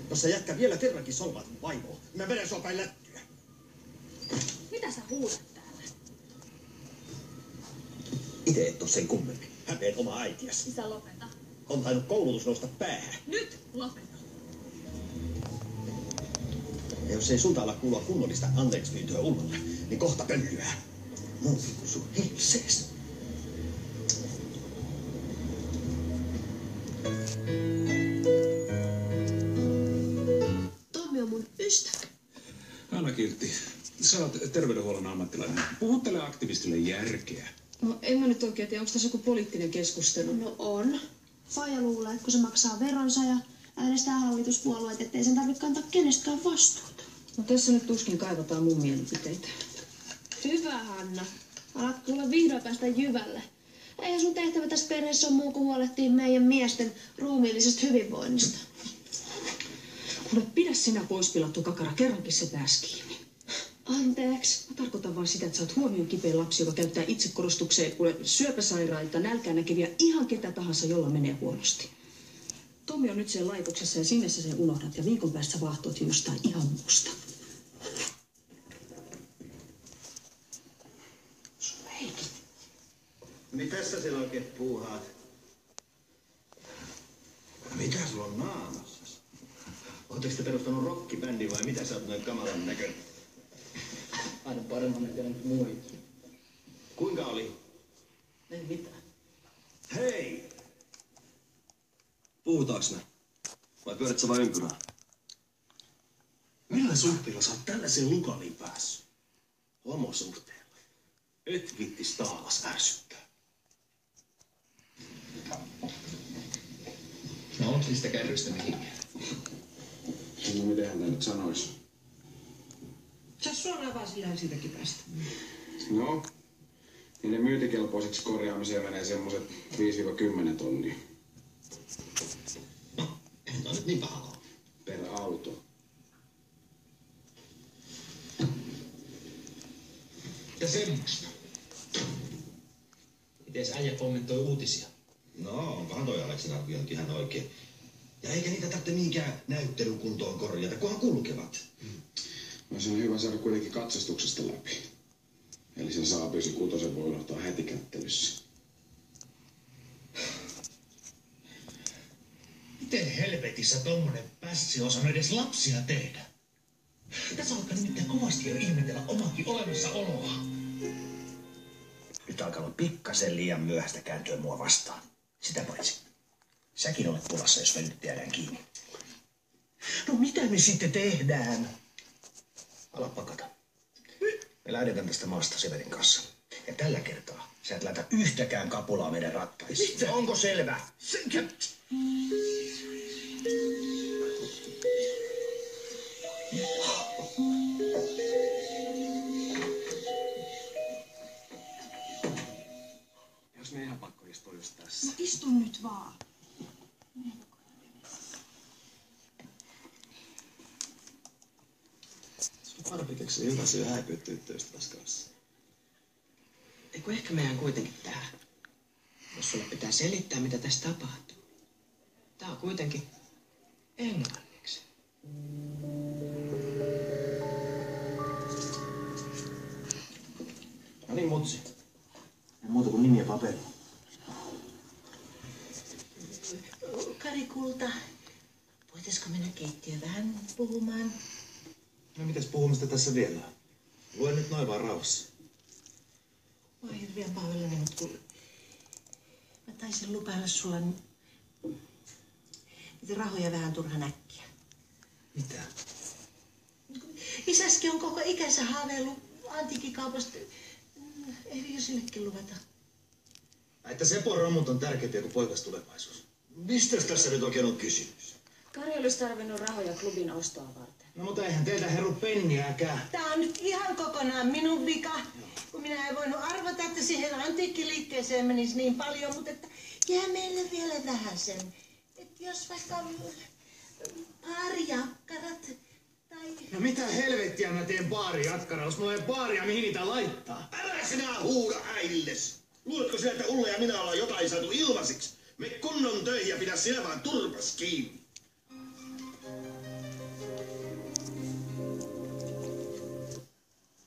Jos sä jätkä vielä kerrankin solvaat mun vaimoa, mä vedän sua päin lättyä. Mitä sä huudat täällä? Ite et oo sen kummemmin. Häpeet omaa äitiäsi. Isä, lopeta. On tainnut koulutus nousta päähän. Nyt lopeta. Ja jos ei sulta ala kuulua kunnollista anteeksi-pyyntöä Ullalle, niin kohta pölyää. Muukin kuin sun hilsees. Tommi on mun ystävä. Anna Kiltti, sä oot terveydenhuollon ammattilainen. Puhuttele aktivistille järkeä. No en mä nyt oikein tiedä, onko tässä joku poliittinen keskustelu? No on. Faija luulee, että kun se maksaa veronsa ja äänestää hallituspuolueet, ettei sen tarvitse kantaa kenestäkään vastuuta. No tässä nyt tuskin kaivataan mun mielipiteitä. Hyvä, Hanna. Alat kuule vihdoin päästä jyvälle. Eihän sun tehtävä tässä perheessä on muu kuin huolehtia meidän miesten ruumiillisesta hyvinvoinnista. Kuule, pidä sinä pois pilattu kakara, kerrankin se pääsi kiinni. Anteeksi. Mä tarkoitan vaan sitä, että sä oot huomioon kipeä lapsi, joka käyttää itsekorostukseen kuule syöpäsairaita, nälkää näkeviä, ihan ketä tahansa, jolla menee huonosti. Tommi on nyt siellä laitoksessa ja sinne sä sen unohdat ja viikon päästä sä vaahtoot jostain ihan muusta. Mitäs sä siellä oikein puuhaat? Mitä sulla on naamassas? Ootteko te perustanut rockibändi vai mitä sä oot noin kamalan näköinen? Aina paremman näköinen kuin muita. Kuinka oli? Ei mitään. Hei! Puhutaanko ne? Vai pyörät sä vain ympyrää? Millä suhteella sä oot tällaisen lukaliin päässyt? Homosuhteella. Et vittis taalas ärsyttää. No onko niistä kärryistä mihinkään? No mitenhän tää nyt sanois? Sä suoraan vaan sillähän siitäkin päästä. No, niiden myyntikelpoiseksi korjaamiseen menee semmoset 5-10 tonnia. No, eihän tää nyt niin paha ole. Per auto. Ja semmoista. Mites äijä kommentoi uutisia? No, onkohan toi Aleksin arviointi ihan oikein. Ja eikä niitä tarvitse mihinkään näyttelykuntoon korjata, kunhan kulkevat. No se on hyvä saada kuitenkin katsastuksesta läpi. Eli sen Saab-9 kutosen voi unohtaa heti kättelyssä. Miten helvetissä tommonen pässi on osannut edes lapsia tehdä? Tässä alkaa nimittäin kovasti jo ihmetellä omakin olemassaoloa. Nyt alkaa olla pikkasen liian myöhäistä kääntyä mua vastaan. Sitä paitsi. Säkin olet pulassa, jos venyt jäädään kiinni. No mitä me sitten tehdään? Ala pakata. Me lähdetään tästä maasta Severin kanssa. Ja tällä kertaa sä et laita yhtäkään kapulaa meidän rattaisiin. Mitä? Onko selvä? Jos me ihan pakko istua just tässä. No istu nyt vaan. Parpikeksi iltaisia häipyä tyttöystäväs kanssa. Eiku ehkä meidän kuitenkin tää. Jos sulle pitää selittää, mitä tässä tapahtuu. Tää on kuitenkin englanniksi. No niin, mutsi. Ei muuta kuin nimi ja paperi. Kari kulta, voitaisko mennä keittiöön vähän puhumaan? No mitäs puhumista tässä vielä? Lue nyt noin vaan rauhassa. Mä oon hirveän pahoillani, mutta kun mä taisin lupailla sulla niitä rahoja vähän turhan äkkiä. Mitä? Isäskin on koko ikänsä haaveillut antiikkikaupasta. Eikö sillekin luvata? Että Sepon romut on tärkeämpiä kuin poikas tulevaisuus. Mistä tässä nyt oikein on kysymys? Kari olisi tarvinnut rahoja klubin ostoa varten. No mutta eihän teiltä heru penniäkään. Tää on nyt ihan kokonaan minun vika. Kun minä en voinut arvata, että siihen antiikkiliikkeeseen menisi niin paljon, mutta että jää meille vielä vähän sen. Että jos vaikka baarijakkarat tai... No mitä helvettiä mä teen baarijatkara, jos mulla ei baaria mihin niitä laittaa? Älä sinä huuda äidilles! Luuletko sinä, että Ulle ja minä ollaan jotain saatu ilmaisiksi? Me kunnon töihin ja pidä sinä vaan turpas kiinni.